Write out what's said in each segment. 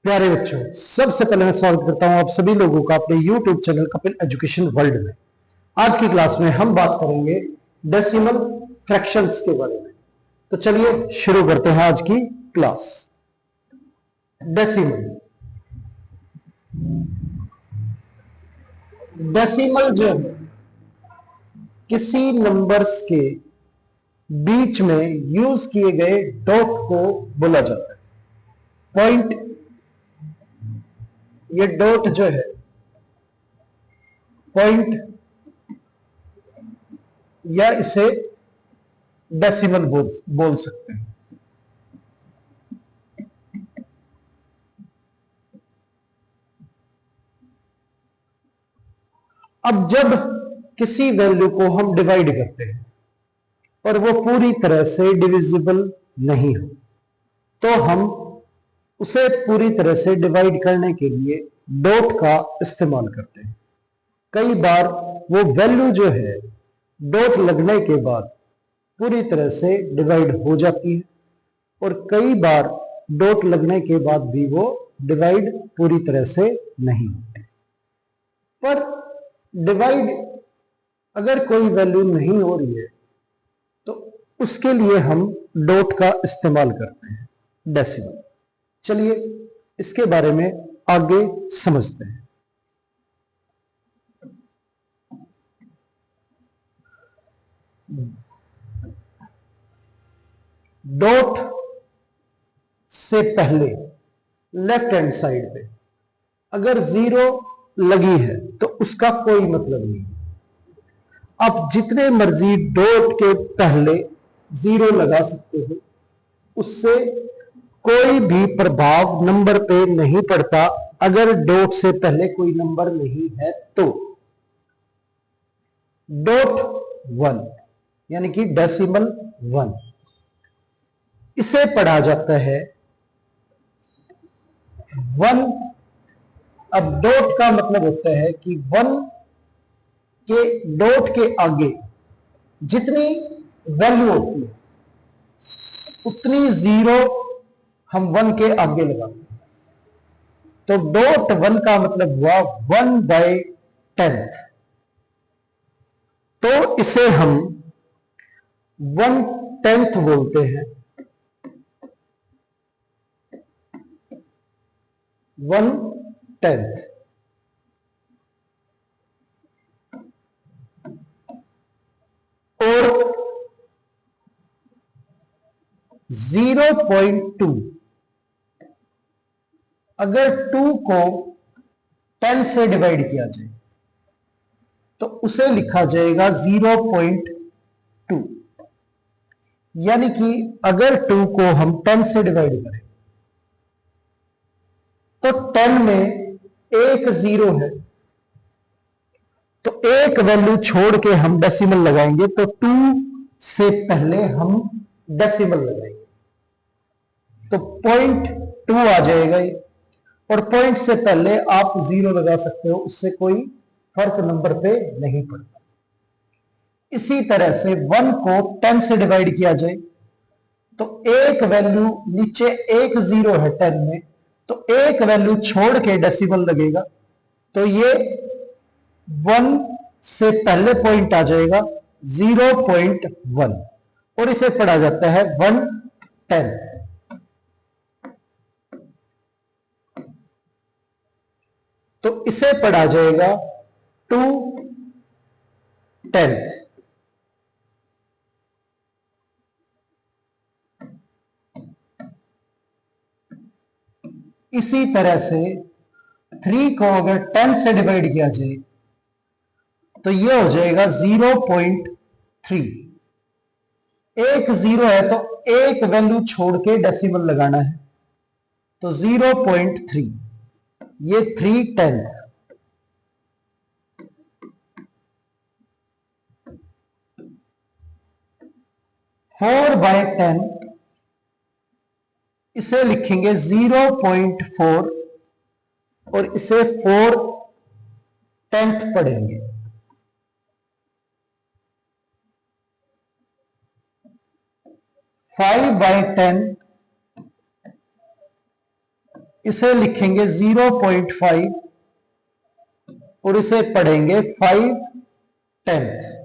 प्यारे बच्चों, सबसे पहले मैं स्वागत करता हूं आप सभी लोगों का अपने YouTube channel Kapil education world में। आज की क्लास में हम बात करेंगे डेसिमल फ्रैक्शंस के बारे में। तो चलिए शुरू करते हैं आज की क्लास। डेसिमल डेसिमल जो है किसी नंबर्स के बीच में यूज किए गए डॉट को बोला जाता है। पॉइंट, ये डॉट जो है पॉइंट या इसे डेसिमल बोल सकते हैं। अब जब किसी वैल्यू को हम डिवाइड करते हैं और वो पूरी तरह से डिविजिबल नहीं हो, तो हम उसे पूरी तरह से डिवाइड करने के लिए डॉट का इस्तेमाल करते हैं। कई बार वो वैल्यू जो है डॉट लगने के बाद पूरी तरह से डिवाइड हो जाती है और कई बार डॉट लगने के बाद भी वो डिवाइड पूरी तरह से नहीं होती। पर डिवाइड अगर कोई वैल्यू नहीं हो रही है तो उसके लिए हम डॉट का इस्तेमाल करते हैं, डेसिमल। चलिए इसके बारे में आगे समझते हैं। डॉट से पहले लेफ्ट हैंड साइड पे अगर जीरो लगी है तो उसका कोई मतलब नहीं। आप जितने मर्जी डॉट के पहले जीरो लगा सकते हो, उससे कोई भी प्रभाव नंबर पे नहीं पड़ता। अगर डॉट से पहले कोई नंबर नहीं है तो डॉट वन यानी कि डेसिमल वन, इसे पढ़ा जाता है वन। अब डॉट का मतलब होता है कि वन के डॉट के आगे जितनी वैल्यू होती है उतनी जीरो हम वन के आगे लगाते हैं। तो डॉट वन का मतलब हुआ 1/10। तो इसे हम 1/10 बोलते हैं। 1/10 और 0.2, अगर 2 को 10 से डिवाइड किया जाए तो उसे लिखा जाएगा 0.2। यानी कि अगर 2 को हम 10 से डिवाइड करें तो 10 में एक जीरो है, तो एक वैल्यू छोड़ के हम डेसिमल लगाएंगे तो 2 से पहले हम डेसिमल लगाएंगे तो 0.2 आ जाएगा। और पॉइंट से पहले आप जीरो लगा सकते हो, उससे कोई फर्क नंबर पे नहीं पड़ता। इसी तरह से 1 को 10 से डिवाइड किया जाए तो एक वैल्यू नीचे एक जीरो है 10 में, तो एक वैल्यू छोड़ के डेसिमल लगेगा तो ये 1 से पहले पॉइंट आ जाएगा 0.1 और इसे पढ़ा जाता है 1/10। तो इसे पढ़ा जाएगा 2/10। इसी तरह से 3 को अगर 10 से डिवाइड किया जाए तो यह हो जाएगा 0.3। एक जीरो है तो एक वैल्यू छोड़ के डेसिमल लगाना है तो 0.3, ये 3/10। 4/10 इसे लिखेंगे 0.4 और इसे 4/10 पढ़ेंगे। 5/10 इसे लिखेंगे 0.5 और इसे पढ़ेंगे 5/10।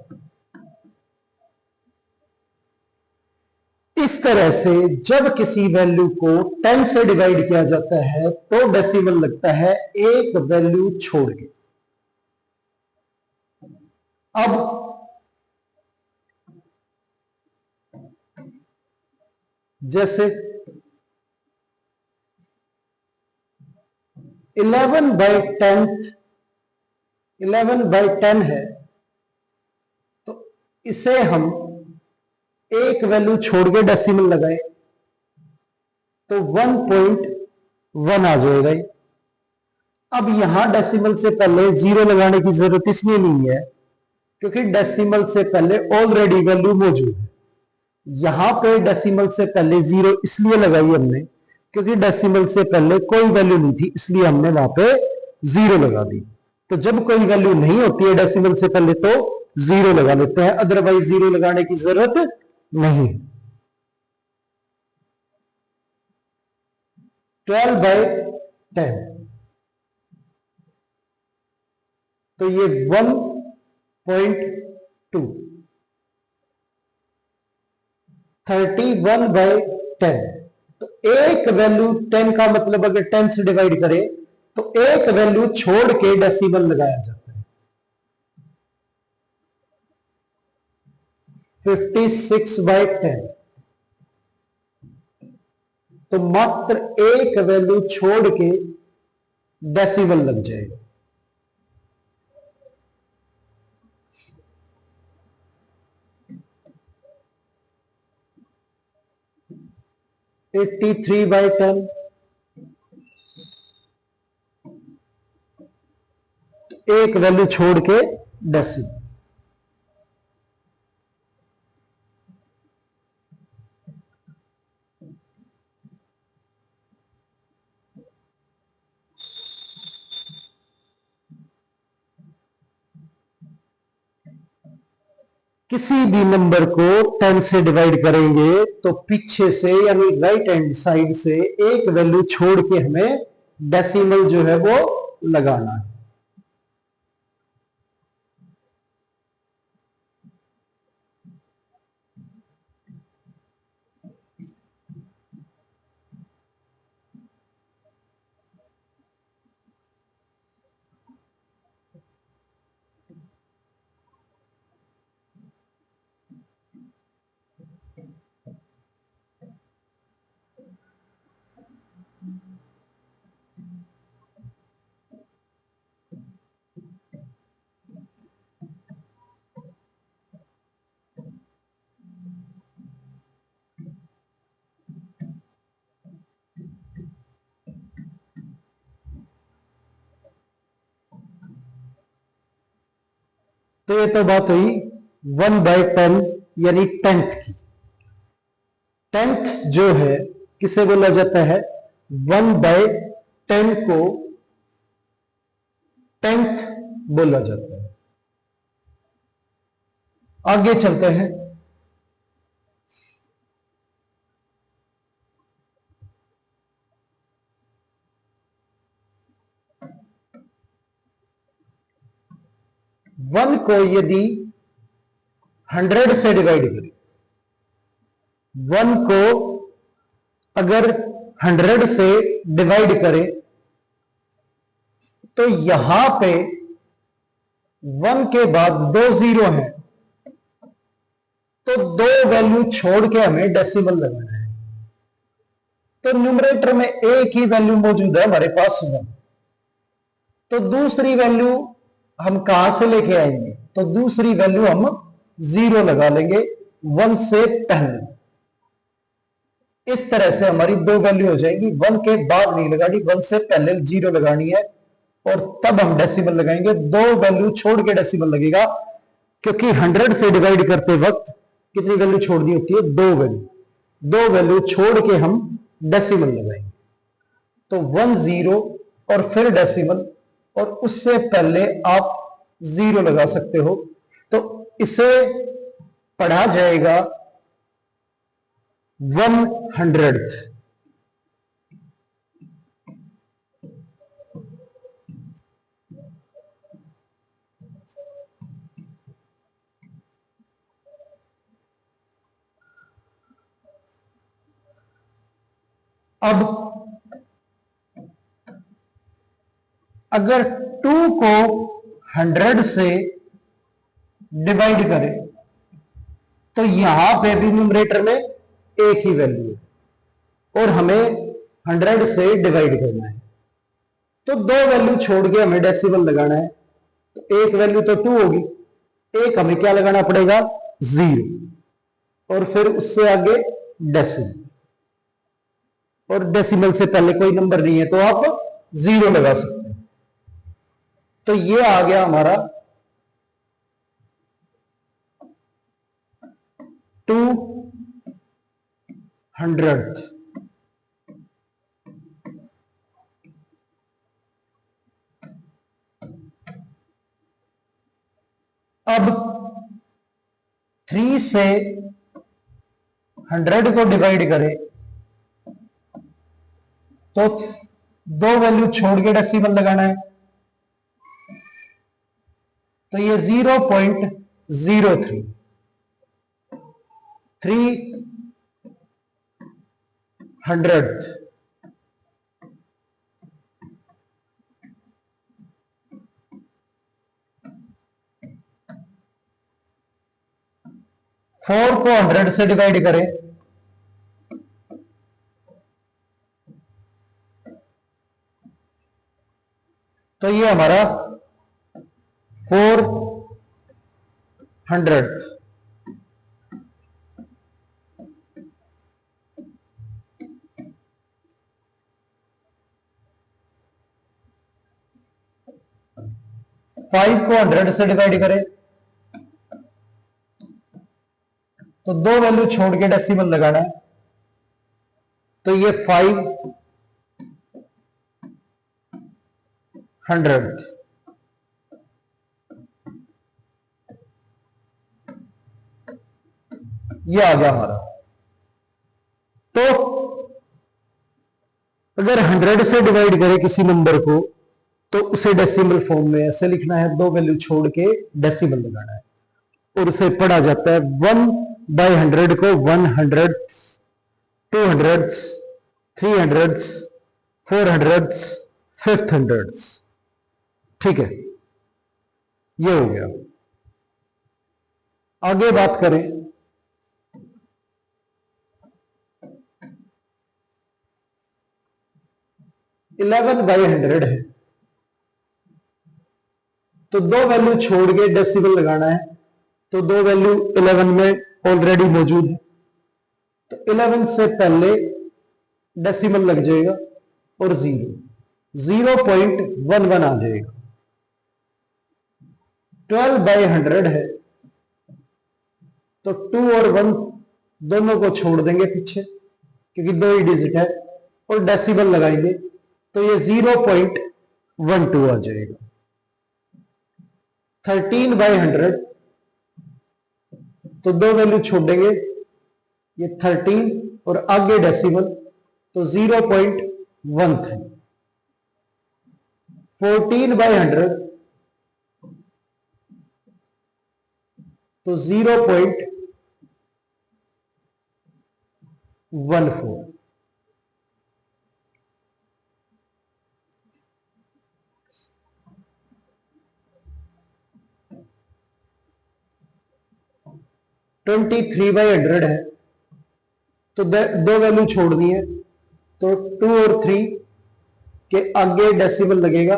इस तरह से जब किसी वैल्यू को 10 से डिवाइड किया जाता है तो डेसिमल लगता है एक वैल्यू छोड़ के। अब जैसे 11/10 है, तो इसे हम एक वैल्यू छोड़ के डेसिमल लगाए तो 1.1 आ जाएगा। अब यहां डेसिमल से पहले जीरो लगाने की जरूरत इसलिए नहीं है क्योंकि डेसिमल से पहले ऑलरेडी वैल्यू मौजूद है। यहां पे डेसिमल से पहले जीरो इसलिए लगाई हमने क्योंकि डेसिमल से पहले कोई वैल्यू नहीं थी, इसलिए हमने वहां पे जीरो लगा दी। तो जब कोई वैल्यू नहीं होती है डेसिमल से पहले तो जीरो लगा लेते हैं, अदरवाइज जीरो लगाने की जरूरत नहीं। 12/10 तो ये 1.2। 31/10 तो एक वैल्यू 10 का मतलब अगर 10 से डिवाइड करें तो एक वैल्यू छोड़ के डेसिमल लगाया जाता है। 56/10 तो मात्र एक वैल्यू छोड़ के डेसिमल लग जाएगा। 83/10 एक वैल्यू छोड़ के डेसिमल। किसी भी नंबर को 10 से डिवाइड करेंगे तो पीछे से यानी राइट हैंड साइड से एक वैल्यू छोड़ के हमें डेसिमल जो है वो लगाना है। तो ये तो बात हुई 1/10 यानी 10th की। 10th जो है किसे बोला जाता है? 1/10 को 10th बोला जाता है। आगे चलते हैं। वन को यदि 100 से डिवाइड करें, वन को अगर 100 से डिवाइड करें तो यहां पे वन के बाद दो जीरो है तो दो वैल्यू छोड़ के हमें डेसिमल लगाना है। तो न्यूमरेटर में एक ही वैल्यू मौजूद है हमारे पास वन, तो दूसरी वैल्यू हम कहां से लेके आएंगे? तो दूसरी वैल्यू हम जीरो लगा लेंगे वन से पहले। इस तरह से हमारी दो वैल्यू हो जाएगी, वन के बाद नहीं लगानी, वन से पहले जीरो लगानी है और तब हम डेसिमल लगाएंगे। दो वैल्यू छोड़ के डेसिमल लगेगा क्योंकि 100 से डिवाइड करते वक्त कितनी वैल्यू छोड़ दी होती है? दो वैल्यू। दो वैल्यू छोड़ के हम डेसिमल लगाएंगे तो 10 और फिर डेसिमल और उससे पहले आप जीरो लगा सकते हो। तो इसे पढ़ा जाएगा 100th। अब अगर 2 को 100 से डिवाइड करें तो यहां पे भी न्यूमरेटर में एक ही वैल्यू है और हमें 100 से डिवाइड करना है, तो दो वैल्यू छोड़ के हमें डेसिमल लगाना है। तो एक वैल्यू तो 2 होगी, एक हमें क्या लगाना पड़ेगा 0, और फिर उससे आगे डेसिमल, और डेसिमल से पहले कोई नंबर नहीं है तो आप 0 लगा सकते हैं। तो ये आ गया हमारा 200th। अब 3 से 100 को डिवाइड करें तो दो वैल्यू छोड़ के डेसिमल लगाना है, तो ये 0.03 300th। फोर को 100 से डिवाइड करें तो ये हमारा 400th। फाइव को 100 से डिवाइड करें तो दो वैल्यू छोड़ के डेसिमल लगाना है, तो ये 500th। ये आ गया हमारा। तो अगर 100 से डिवाइड करें किसी नंबर को तो उसे डेसिमल फॉर्म में ऐसे लिखना है, दो वैल्यू छोड़ के डेसिमल लगाना है, और उसे पढ़ा जाता है 1/100 को 100ths, 200ths, 300ths, 400ths, 500ths। ठीक है, ये हो गया। आगे बात करें 11/100 है, तो दो वैल्यू छोड़ के डेसिमल लगाना है, तो दो वैल्यू 11 में ऑलरेडी मौजूद है, तो 11 से पहले डेसिमल लग जाएगा और 0.11 आ जाएगा। 12/100 है, तो 2 और 1 दोनों को छोड़ देंगे पीछे क्योंकि दो ही डिजिट है, और डेसिमल लगाएंगे तो ये 0.12 आ जाएगा। 13/100, तो दो वैल्यू छोड़ेंगे, ये 13 और आगे डेसिमल तो 0.13। 14/100, तो 0.14। 23/100 है, तो दो वैल्यू छोड़नी है, तो 2 और 3 के आगे डेसिमल लगेगा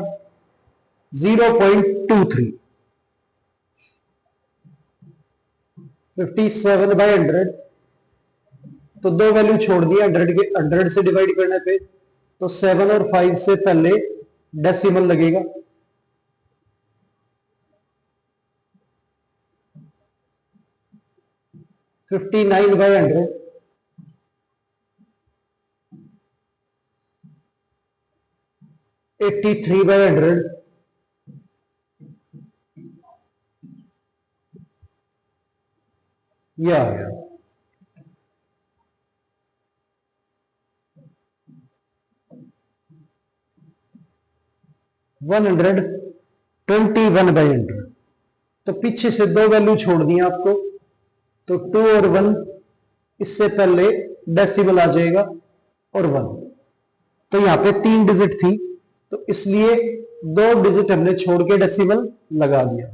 0.23। 57/100, तो दो वैल्यू छोड़ दी 100 से डिवाइड करने पे, तो 7 और 5 से पहले डेसिमल लगेगा, 59/100, 83/100, ये आ गया। 121/100, तो पीछे से दो वैल्यू छोड़ दी आपको, तो 2 और 1 इससे पहले डेसिमल आ जाएगा और 1। तो यहां पे 3 डिजिट थी, तो इसलिए 2 डिजिट हमने छोड़ के डेसिमल लगा दिया।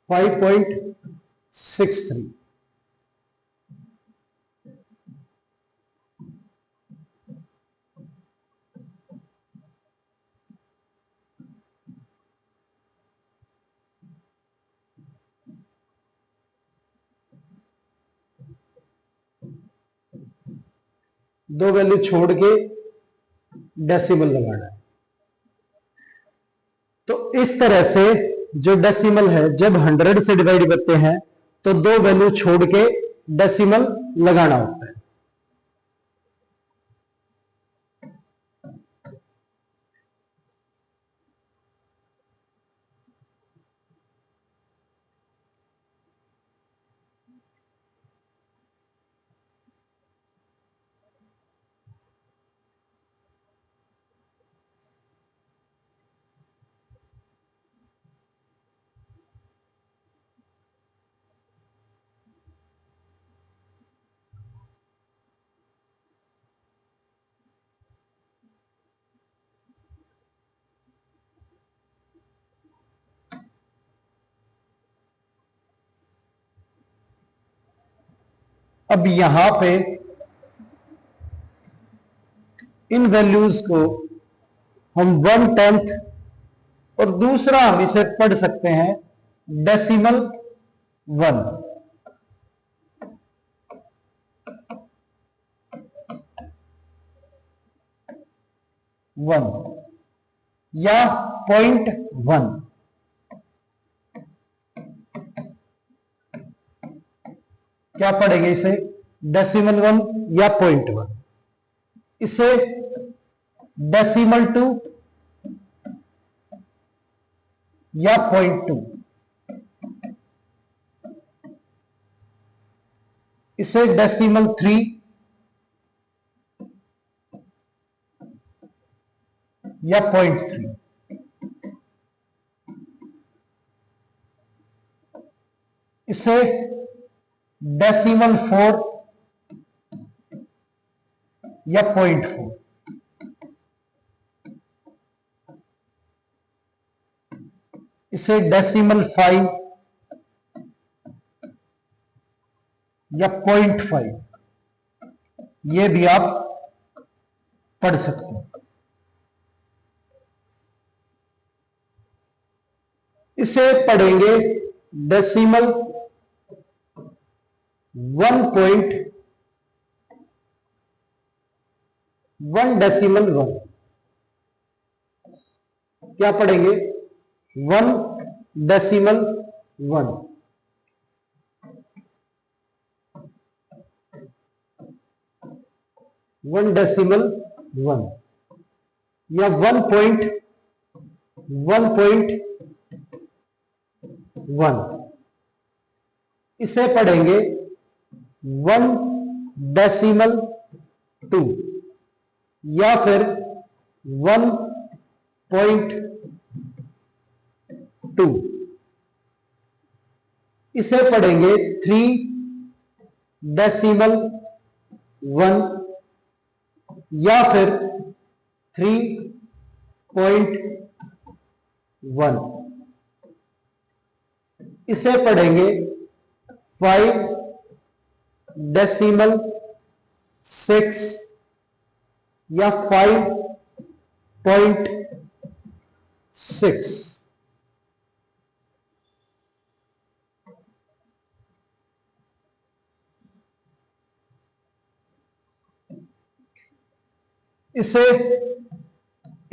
5.63। दो वैल्यू छोड़ के डेसिमल लगाना है। तो इस तरह से जो डेसिमल है, जब 100 से डिवाइड करते हैं तो 2 वैल्यू छोड़ के डेसिमल लगाना होता है। अब यहां पे इन वैल्यूज को हम 1/10 और दूसरा हम इसे पढ़ सकते हैं डेसिमल 1। या 0.1। क्या पढ़ेंगे इसे? डेसिमल 1 या 0.1। इसे डेसिमल 2 या 0.2। इसे डेसिमल 3 या 0.3। इसे डेसिमल 4 या 0.4। इसे डेसिमल 5 या 0.5। ये भी आप पढ़ सकते हैं। इसे पढ़ेंगे डेसिमल 1.1 डेसिमल 1। क्या पढ़ेंगे? 1 डेसिमल 1। 1 डेसिमल 1 या 1.1। इसे पढ़ेंगे 1 डेसिमल 2 या फिर 1.2। इसे पढ़ेंगे 3 डेसिमल 1 या फिर 3.1। इसे पढ़ेंगे 5 डेसिमल 6 या 5.6। इसे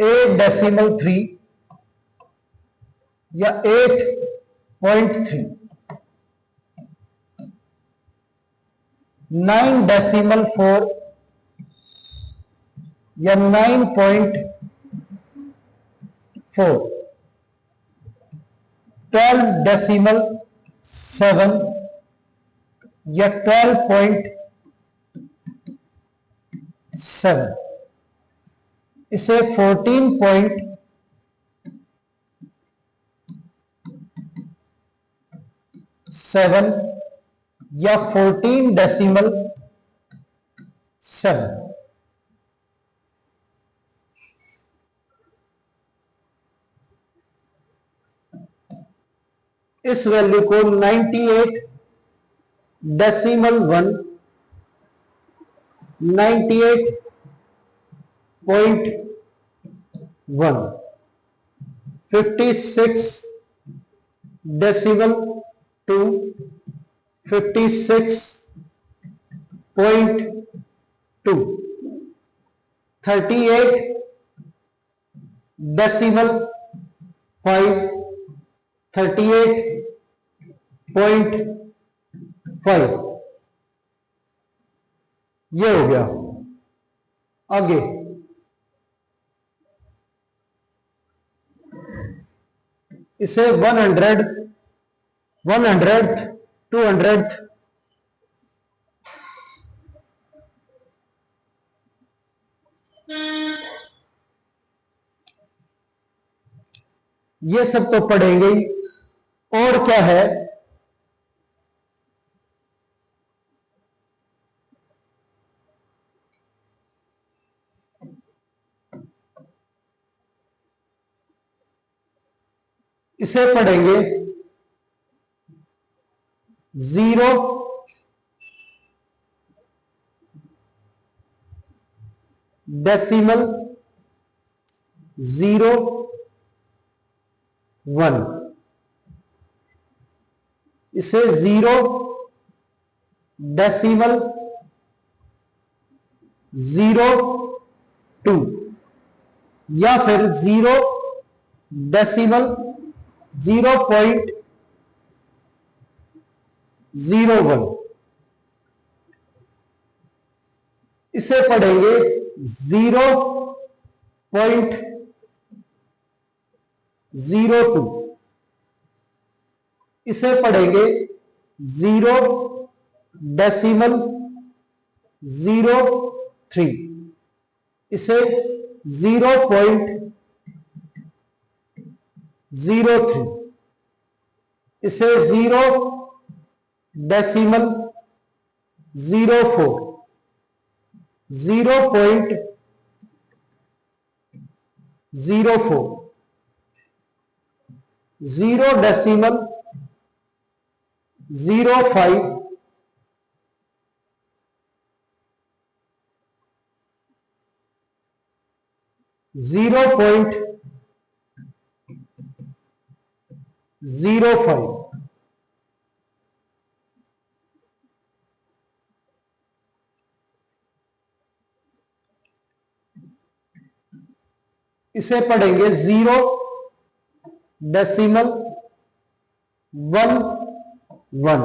8 डेसिमल 3 या 8.3। 9 डेसिमल 4 या 9.4। 12 डेसिमल 7 या 12.7। इसे 14.7 7 या 14.7। इस वैल्यू को 98.1 98.1 56.2 56.2 38.5 38.5 ये हो गया। आगे इसे 100 100th 200th ये सब तो पढ़ेंगे ही। और क्या है, इसे पढ़ेंगे 0 डेसिमल 0 1, इसे 0 डेसिमल 0 2 या फिर 0 डेसिमल 0.01 इसे पढ़ेंगे 0.02, इसे पढ़ेंगे 0 डेसिमल 03, इसे 0.03, इसे 0 डेसिमल 04, 0.04, 0 डेसिमल 05, 0.05, इसे पढ़ेंगे 0 डेसिमल 11,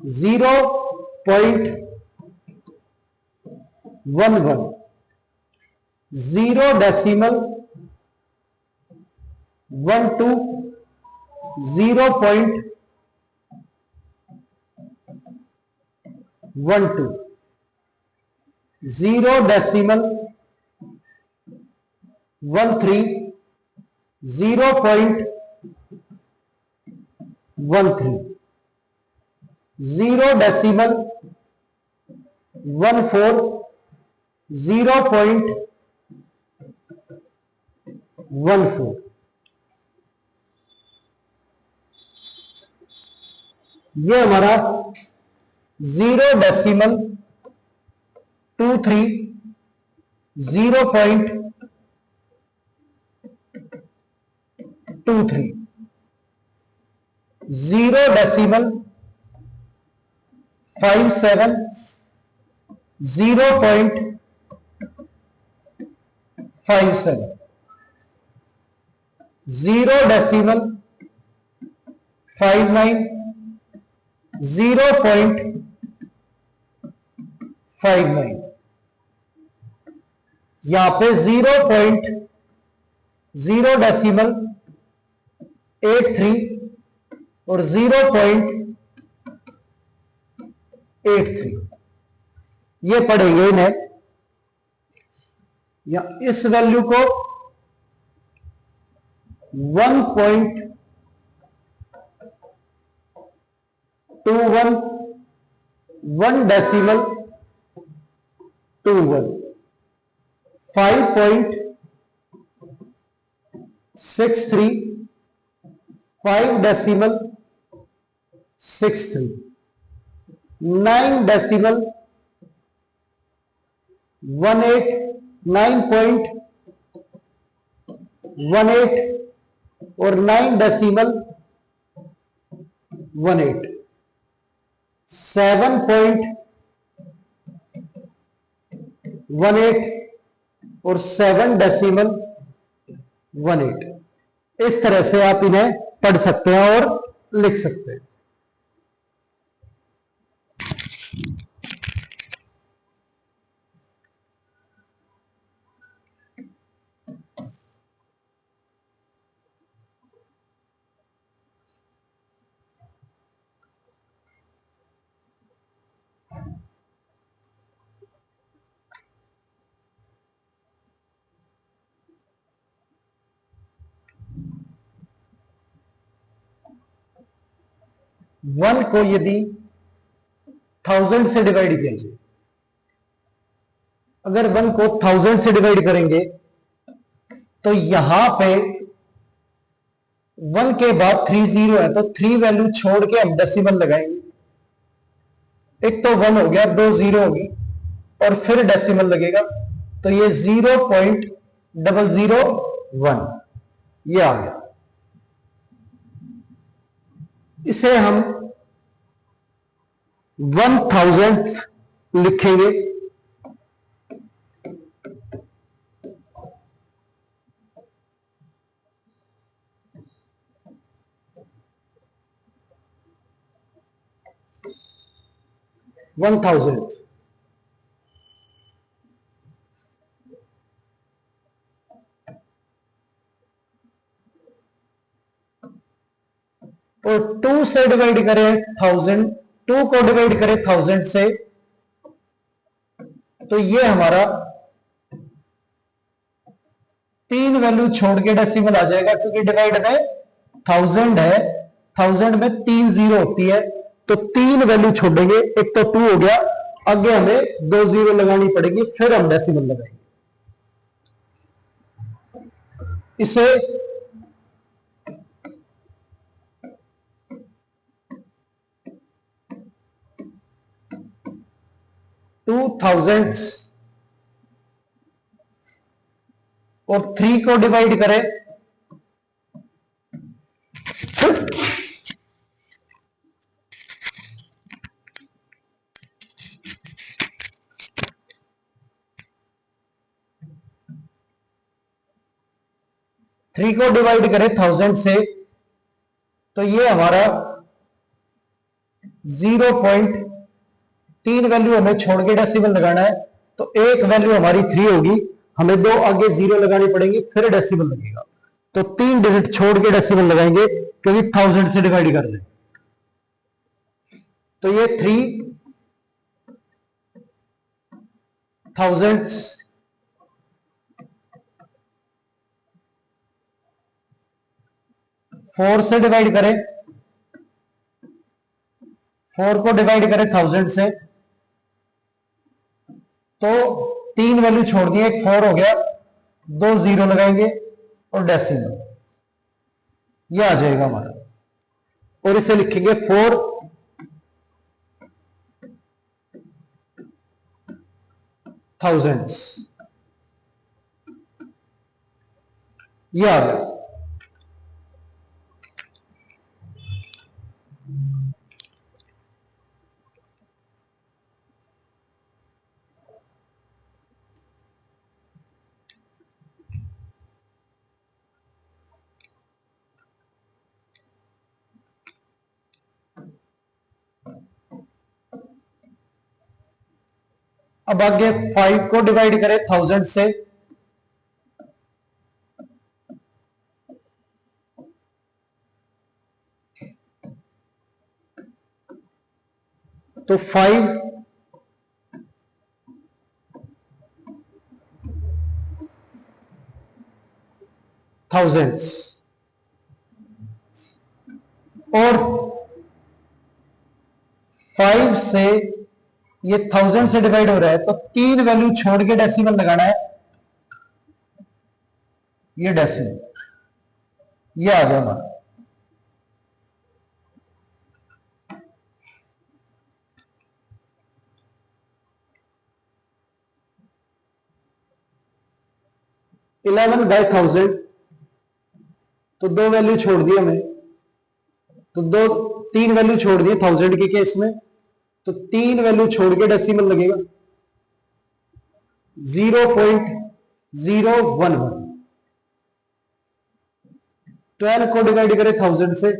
0.11, 0 डेसिमल 12, 0.12, 0 डेसिमल 13, 0.13, 0 डेसिमल 14, 0.14, ये हमारा 0 डेसिमल 23, 0.23, 0 डेसिमल 57, 0.57, 0 डेसिमल 59, 0.59, यहां पे 0 डेसिमल 83 और 0.83 ये पढ़ेंगे इन्हें, या इस वैल्यू को 1.23 21 1.21 5.63 5.63 9.18 9.18 और 9.18 7.18 और 7.18 इस तरह से आप इन्हें पढ़ सकते हैं और लिख सकते हैं। वन को यदि 1000 से डिवाइड किया जाए, अगर वन को 1000 से डिवाइड करेंगे तो यहां पे वन के बाद 3 जीरो है, तो 3 वैल्यू छोड़ के हम डेसिमल लगाएंगे। एक तो वन हो गया, 2 जीरो होगी और फिर डेसिमल लगेगा, तो ये 0.001 ये आ गया। इसे हम 1000 लिखेंगे। वन थाउजेंड और 2 से डिवाइड करें 1000, 2 को डिवाइड करें 1000 से, तो ये हमारा 3 वैल्यू छोड़ के डेसिमल आ जाएगा, क्योंकि डिवाइड में 1000 है, 1000 में 3 जीरो होती है, तो 3 वैल्यू छोड़ेंगे। एक तो 2 हो गया, आगे हमें 2 जीरो लगानी पड़ेगी, फिर हम डेसिमल लगाएंगे। इसे 2000 और 3 को डिवाइड करें 3 को डिवाइड करें 1000 से, तो ये हमारा 0.3 वैल्यू हमें छोड़ के डेसिमल लगाना है, तो एक वैल्यू हमारी 3 होगी, हमें 2 आगे जीरो लगानी पड़ेंगी, फिर डेसिमल लगेगा। तो 3 डिजिट छोड़ के डेसिमल लगाएंगे, क्योंकि 1000 से डिवाइड कर रहे हैं। तो ये 3000 4 से डिवाइड करें, 4 को डिवाइड करें 1000 से, तो 3 वैल्यू छोड़ दिए, एक 4 हो गया, 2 जीरो लगाएंगे और डेसिमल ये आ जाएगा हमारा, और इसे लिखेंगे 4000 ये आ गया। अब आगे 5 को डिवाइड करें 1000 से, तो 5000 और 5 से ये 1000 से डिवाइड हो रहा है, तो 3 वैल्यू छोड़ के डेसिमल लगाना है। ये डेसिमल, ये आ गया हमारा। इलेवन बाय 1000, तो दो वैल्यू छोड़ दी हमें, तो तीन वैल्यू छोड़ दी 1000 के केस में, तो 3 वैल्यू छोड़ के डेसिमल लगेगा 0.011। 12 को डिवाइड करें 1000 से,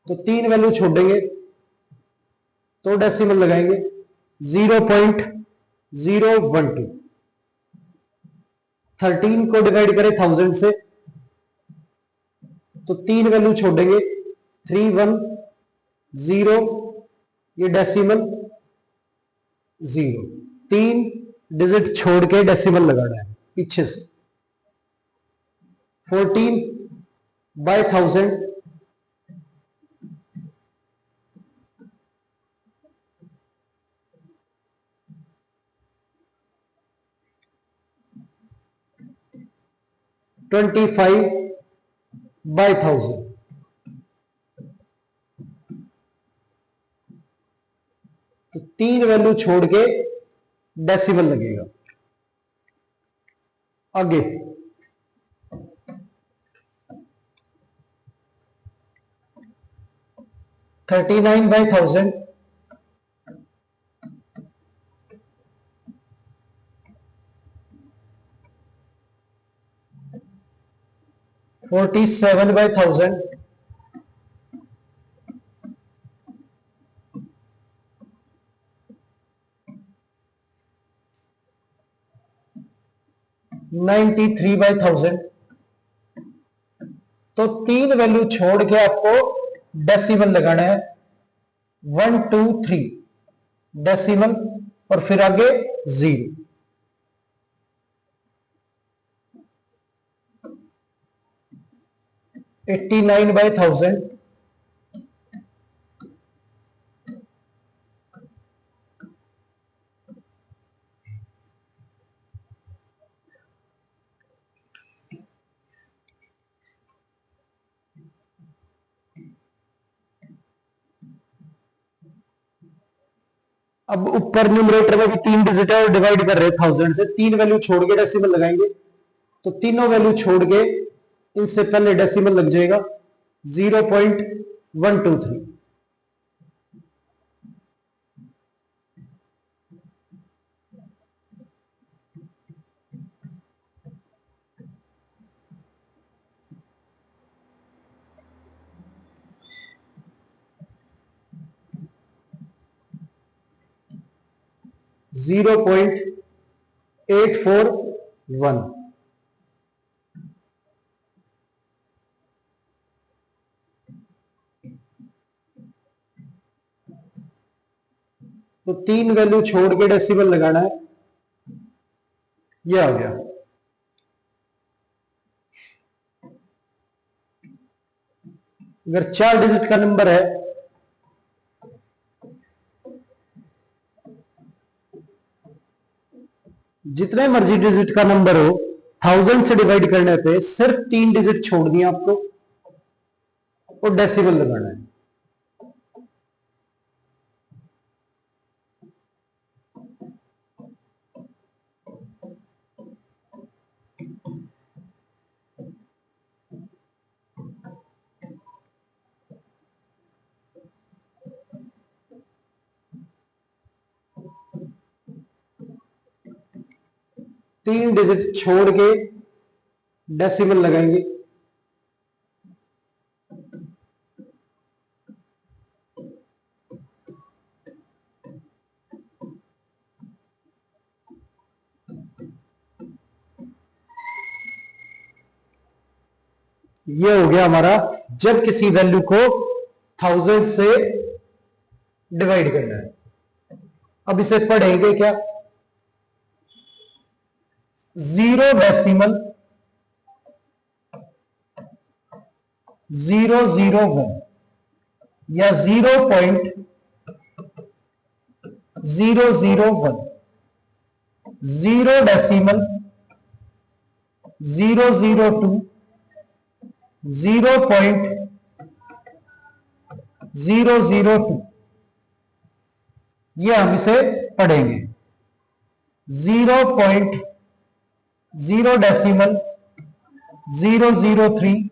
तो 3 वैल्यू छोड़ेंगे तो डेसिमल लगाएंगे 0.012। 13 को डिवाइड करें 1000 से, तो 3 वैल्यू छोड़ेंगे 310, ये डेसिमल 0। 3 डिजिट छोड़ के डेसिमल लगाना है पीछे से। 14 बाय 1000, ट्वेंटी 25 बाय 1000, तो 3 वैल्यू छोड़ के डेसिमल लगेगा। आगे 39 बाय 1000, 47 बाय 1000, 93 बाय 1000। तो 3 वैल्यू छोड़ के आपको डेसिमल लगाना है 123 डेसिमल, और फिर आगे 0। 89 बाय 1000, अब ऊपर न्यूमरेटर में भी 3 डिजिट है और डिवाइड कर रहे हैं 1000 से, 3 वैल्यू छोड़ के डेसिमल लगाएंगे, तो तीनों वैल्यू छोड़ के इनसे पहले डेसिमल लग जाएगा 0.123। Zero point 841। तो 3 वैल्यू छोड़ के डेसिमल लगाना है, ये आ गया। अगर 4 डिजिट का नंबर है, जितने मर्जी डिजिट का नंबर हो, 1000 से डिवाइड करने पे सिर्फ 3 डिजिट छोड़ दिए आपको और डेसिमल लगाना है। तीन डिजिट छोड़ के डेसिमल लगाएंगे, ये हो गया हमारा जब किसी वैल्यू को 1000 से डिवाइड करना है। अब इसे पढ़ेंगे क्या? 0.001, या 0.001, 0.002, 0.002, ये हम इसे पढ़ेंगे। 0.003, 0.003,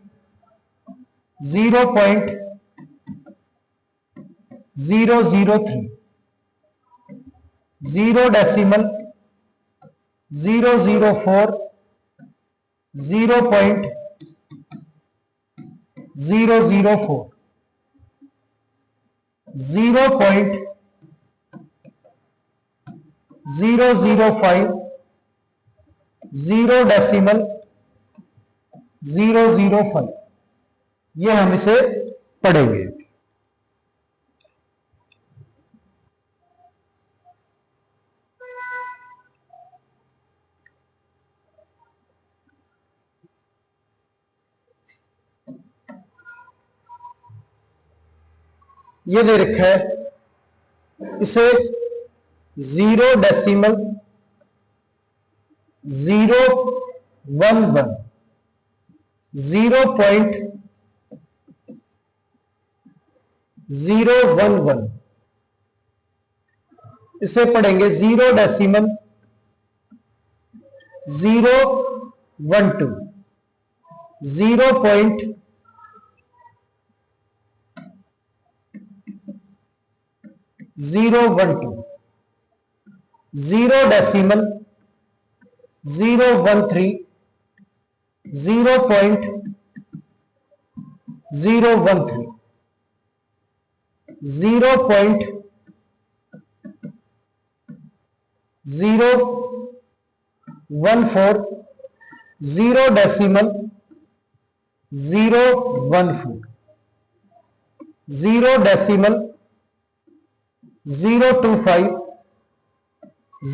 0.004, 0.004, 0.005, 0.005, ये हम इसे पढ़ेंगे। ये दे रखा है, इसे 0.011, 0.011, इसे पढ़ेंगे 0.012, 0.012, 0.013, 0.013, 0.014, 0.014, 0.025,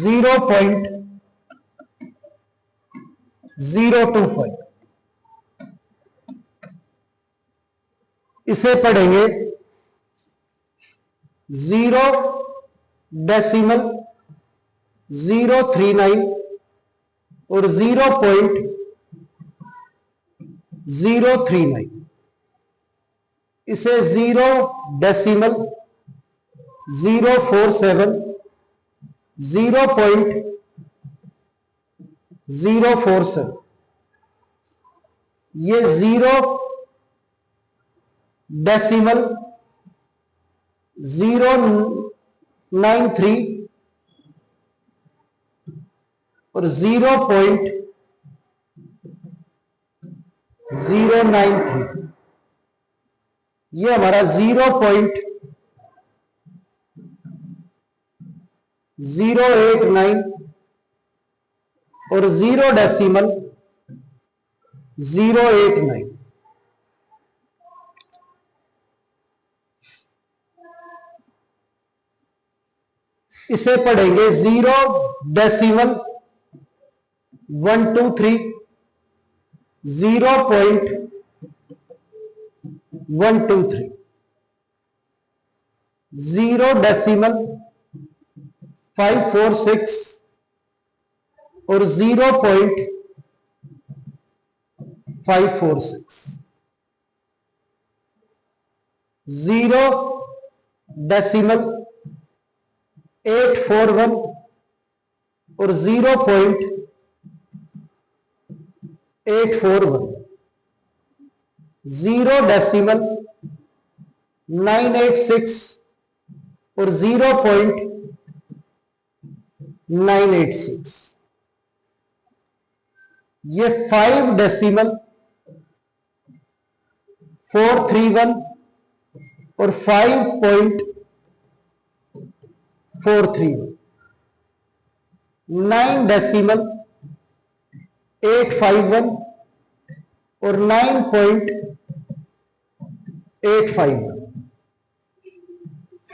0.025, इसे पढ़ेंगे 0.039 और 0.039, इसे 0.047, 0.047, ये 0.093 और 0.093, ये हमारा 0.089 और 0.089, इसे पढ़ेंगे 0.123, 0.123, 0.546 और 0.546, 0.841 और 0.841, 0.986 और 0.986, ये 5.431 और 5.431, 9.851 और 9.851,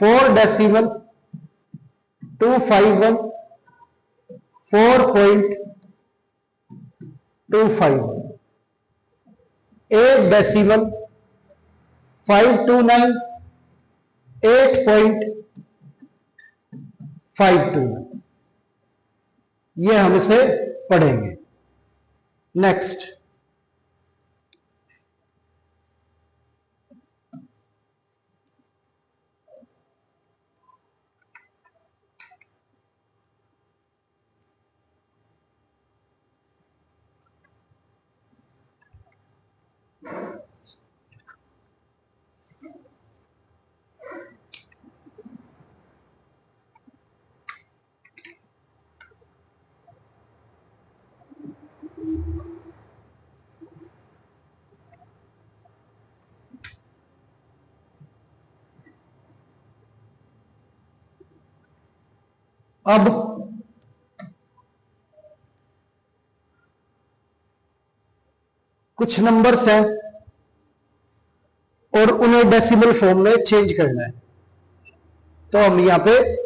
4.251, 4.251, 8.529 8.52 ये हम इसे पढ़ेंगे। नेक्स्ट, अब कुछ नंबर्स हैं और उन्हें डेसिमल फॉर्म में चेंज करना है। तो हम यहां पे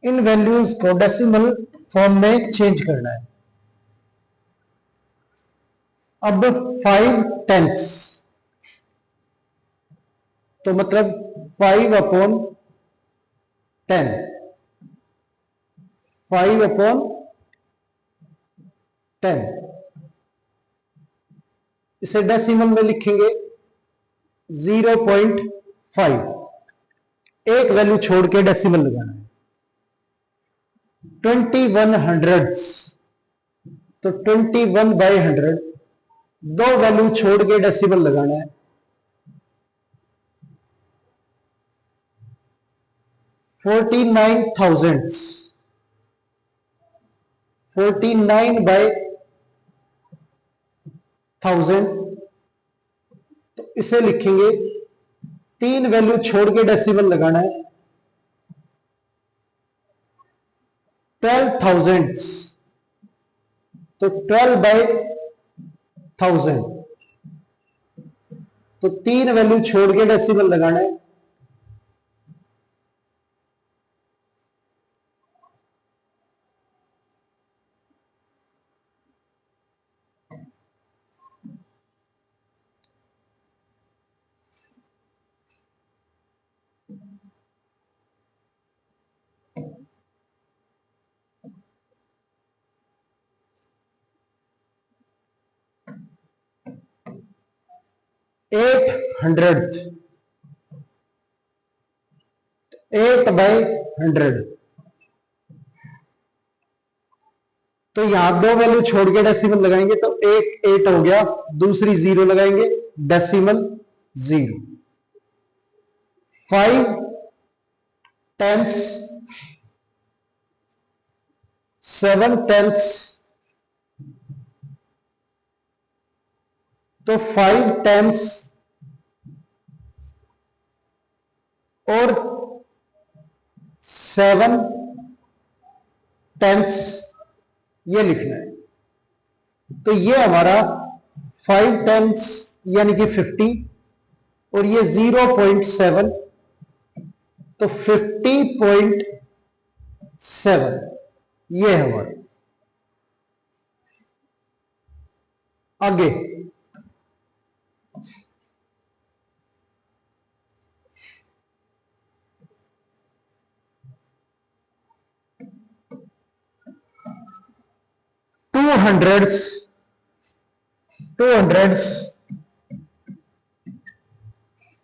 इन वैल्यूज को डेसिमल फॉर्म में चेंज करना है। अब 5/10 तो मतलब 5/10, 5/10 इसे डेसिमल में लिखेंगे 0.5। एक वैल्यू छोड़ के डेसिमल लगाना है। 21/100 तो 21/100 दो वैल्यू छोड़ के डेसिमल लगाना है। 49,000, 49/1000, तो इसे लिखेंगे, 3 वैल्यू छोड़ के डेसिमल लगाना है, 12,000, तो 12/1000, तो 3 वैल्यू छोड़ के डेसिमल लगाना है, एट हंड्रेड, 8/100, तो यहां 2 वैल्यू छोड़ के डेसिमल लगाएंगे, तो एक 8 हो गया, दूसरी 0 लगाएंगे, डेसिमल 0, 5/10, 7/10, तो 5/10 और 7/10 ये लिखना है, तो ये हमारा 5/10 यानी कि 50, और ये 0.7, तो 50.7 ये है हमारा। आगे 200s, 200s,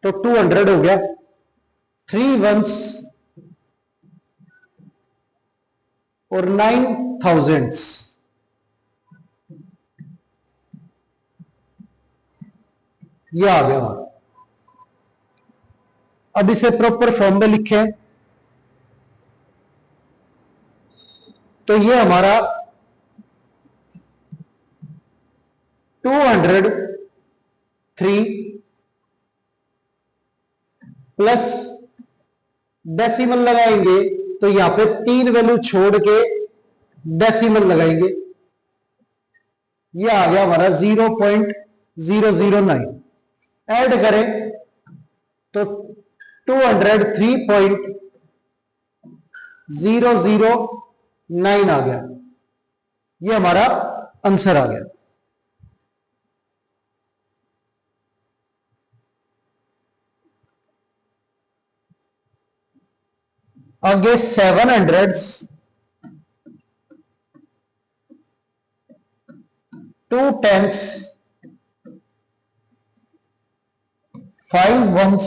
तो 200 हो गया, 3 ones और 9,000s, ये आ गया हमारा। अब इसे प्रॉपर फॉर्म में लिखें, तो ये हमारा 203 प्लस डेसिमल लगाएंगे, तो यहां पे 3 वैल्यू छोड़ के डेसिमल लगाएंगे, ये आ गया हमारा 0.009, ऐड करें तो 203.009 आ गया, ये हमारा आंसर आ गया। आगे 700s, 2 10s, 5 ones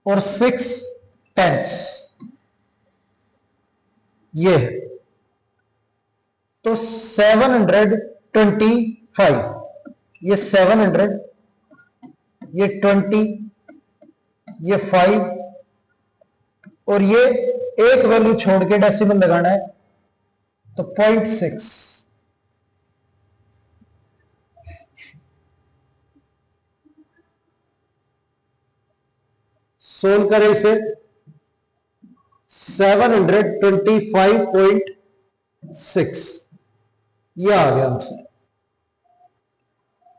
और 6 10s, ये है, तो 725, ये 700, ये 20, ये 5, और ये एक वैल्यू छोड़ के डेसिमल लगाना है, तो 0.6, सोल्व करें इसे, 725.6, ये आ गया आंसर।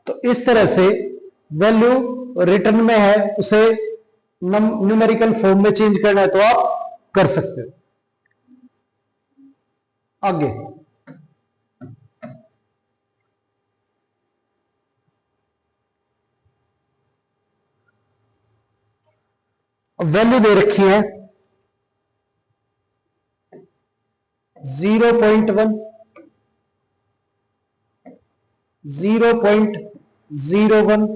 तो इस तरह से वैल्यू रिटर्न में है, उसे न्यूमेरिकल फॉर्म में चेंज करना है तो आप कर सकते हो। आगे वैल्यू दे रखी है 0.1, 0.01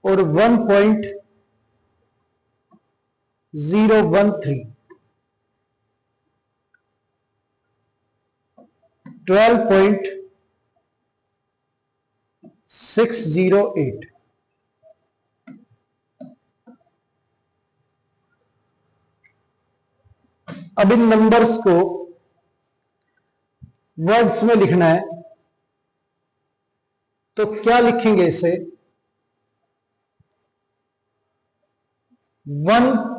और 1.013, 12.608, अब इन नंबर्स को वर्ड्स में लिखना है, तो क्या लिखेंगे इसे? 1/10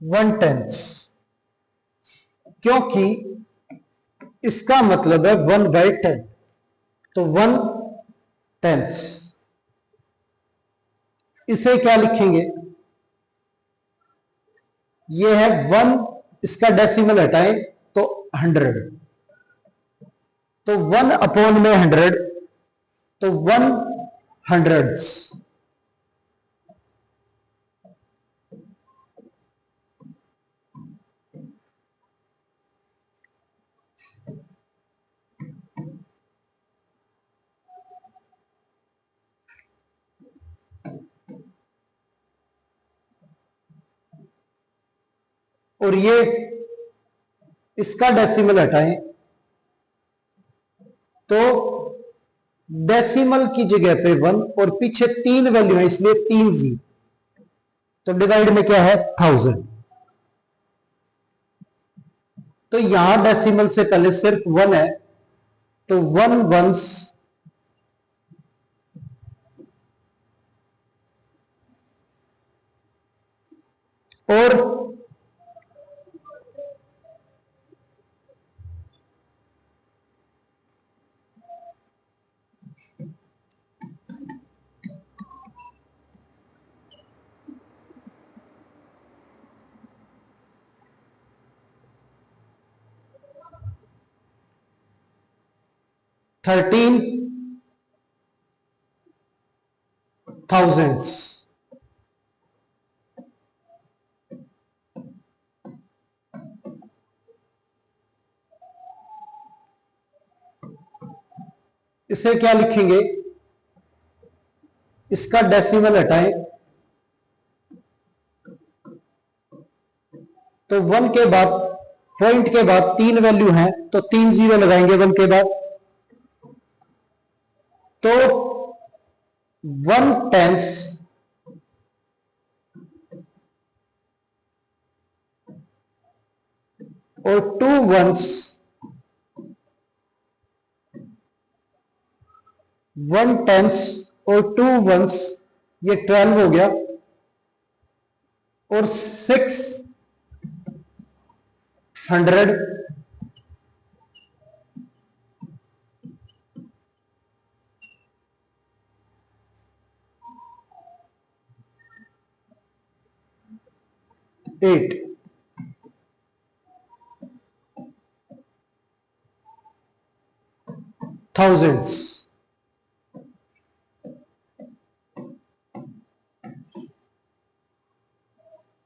1/10, क्योंकि इसका मतलब है 1/10, तो 1/10 इसे क्या लिखेंगे? ये है 1, इसका डेसिमल हटाएं तो 100, तो 1/100, तो 1/100। और ये इसका डेसिमल हटाएं तो डेसिमल की जगह पे 1 और पीछे 3 वैल्यू है, इसलिए 3 जी, तो डिवाइड में क्या है? 1000। तो यहां डेसिमल से पहले सिर्फ 1 है, तो 1 वंस और 13,000। इसे क्या लिखेंगे? इसका डेसिमल हटाएं तो 1 के बाद, पॉइंट के बाद 3 वैल्यू हैं, तो 3 जीरो लगाएंगे 1 के बाद, तो 1/10 और 2 वंस 1/10 और 2 वंस, ये 12 हो गया, और 600 8 थाउजेंड्स।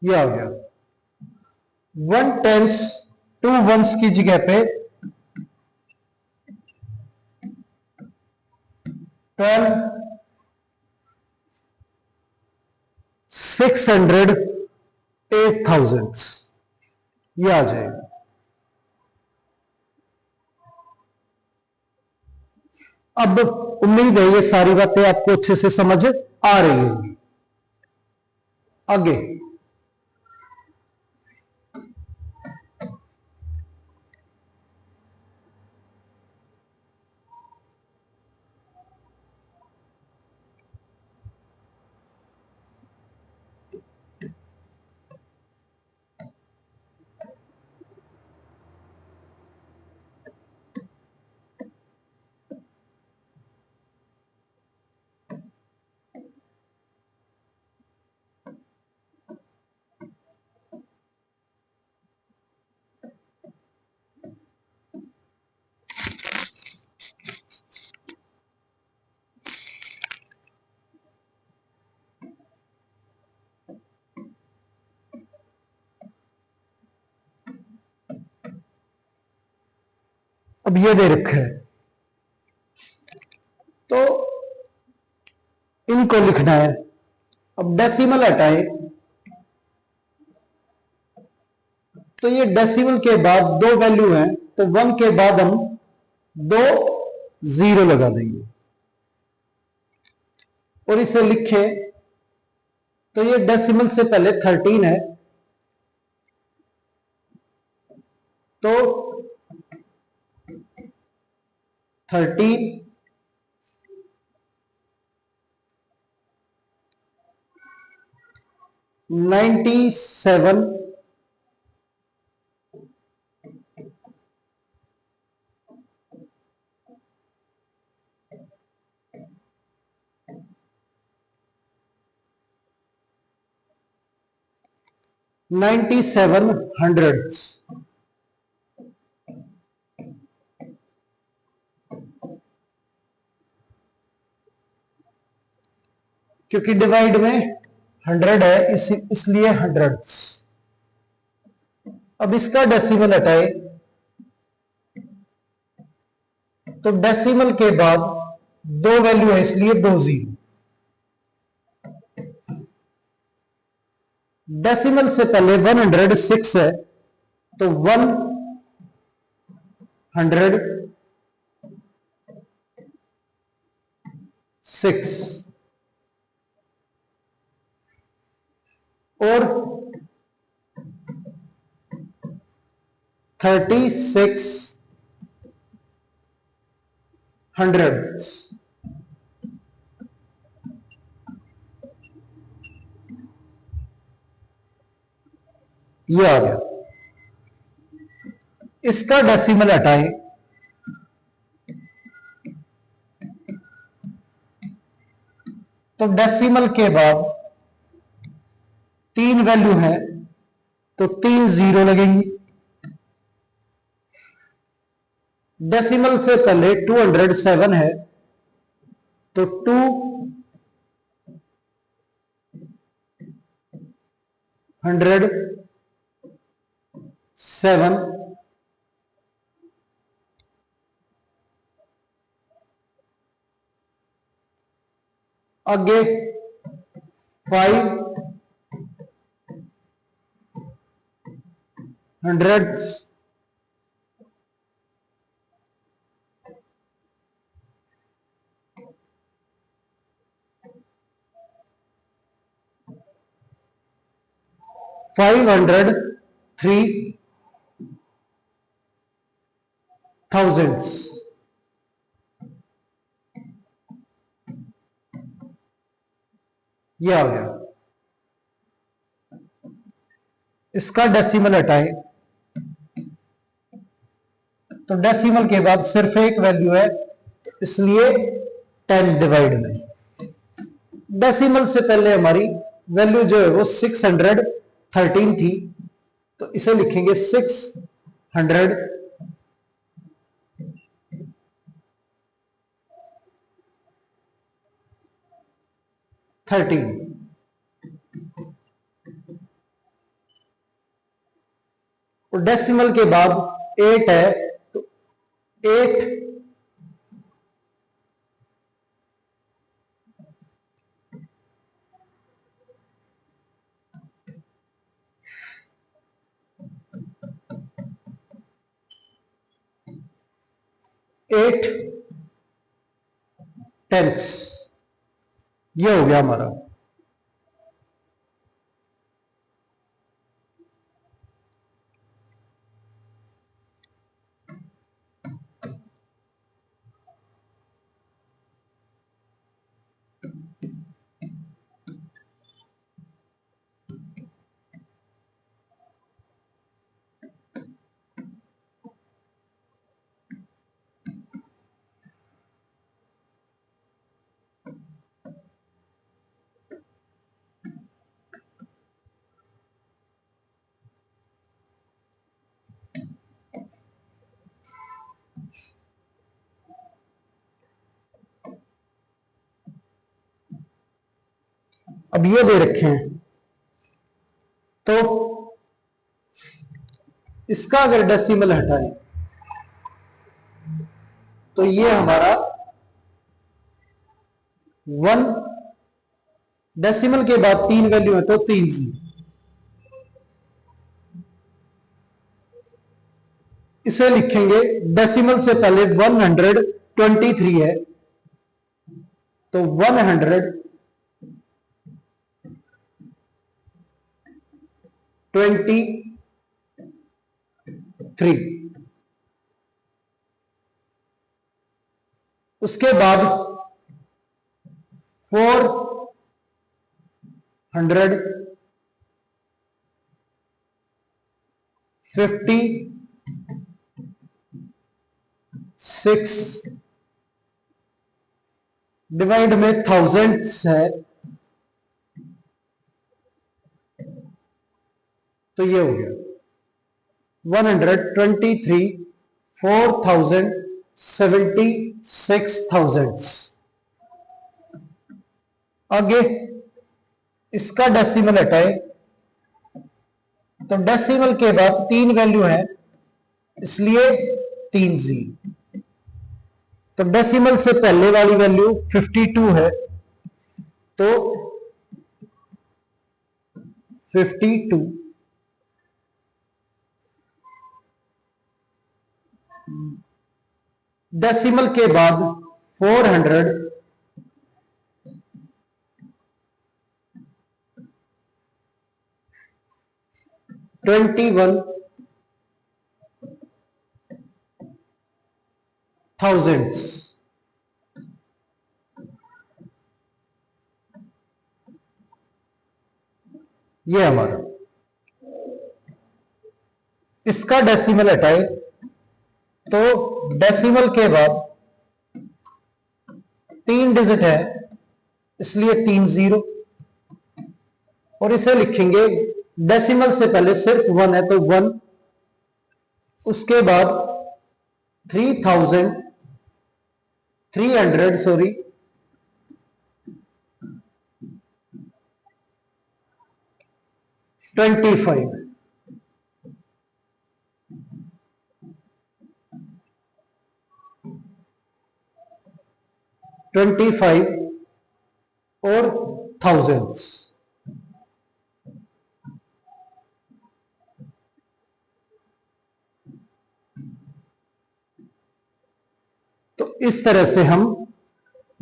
ये आ गया 1/10 2 वंस की जगह पे 12 600 8,000, ये आ जाएगा। अब उम्मीद है ये सारी बातें आपको अच्छे से समझ आ रही होंगी। आगे अब ये दे रखा है, तो इनको लिखना है। अब डेसिमल हटाए तो ये डेसिमल के बाद दो वैल्यू हैं, तो 1 के बाद हम 2 0 लगा देंगे और इसे लिखे तो ये डेसिमल से पहले 13 है, तो 13 97 हंड्रेड्स। क्योंकि डिवाइड में 100 है इसलिए हंड्रेड्स। अब इसका डेसिमल हटाए तो डेसिमल के बाद दो वैल्यू है इसलिए 2 0। डेसिमल से पहले 106 है, तो 106 और 36 हंड्रेड्स। ये आ गया। इसका डेसिमल हटाए तो डेसिमल के बाद 3 वैल्यू है, तो 3 0 लगेंगी। डेसिमल से पहले 207 है, तो 207 आगे 500 503 थाउजेंड्स। ये आ गया। इसका डेसिमल हटाए तो डेसिमल के बाद सिर्फ एक वैल्यू है, इसलिए 10 डिवाइड में। डेसिमल से पहले हमारी वैल्यू जो है वो 613 थी, तो इसे लिखेंगे 613। और डेसिमल के बाद 8 है, तो 8 टेंथ्स। ये हो गया हमारा। अब ये दे रखे हैं, तो इसका अगर डेसिमल हटाएं तो ये हमारा 1। डेसिमल के बाद 3 वैल्यू है, तो 3 0। इसे लिखेंगे, डेसिमल से पहले 123 है, तो 123। उसके बाद 456 डिवाइड में थाउजेंड्स है, तो ये हो गया 123 4076 थाउजेंड्स। आगे इसका डेसिमल हटाए, तो डेसिमल के बाद 3 वैल्यू है, इसलिए 3 जीरो। तो डेसिमल से पहले वाली वैल्यू 52 है, तो 52 डेसिमल के बाद 421 थाउजेंड्स। ये हमारा, इसका डेसिमल हटाए, तो डेसिमल के बाद 3 डिजिट है, इसलिए 3 जीरो। और इसे लिखेंगे, डेसिमल से पहले सिर्फ 1 है, तो 1। उसके बाद 3,300 सॉरी 25 और थाउजेंड्स। तो इस तरह से हम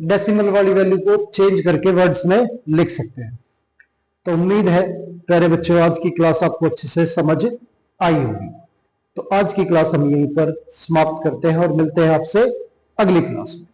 डेसिमल वाली वैल्यू को चेंज करके वर्ड्स में लिख सकते हैं। तो उम्मीद है प्यारे बच्चों, आज की क्लास आपको अच्छे से समझ आई होगी। तो आज की क्लास हम यहीं पर समाप्त करते हैं और मिलते हैं आपसे अगली क्लास में।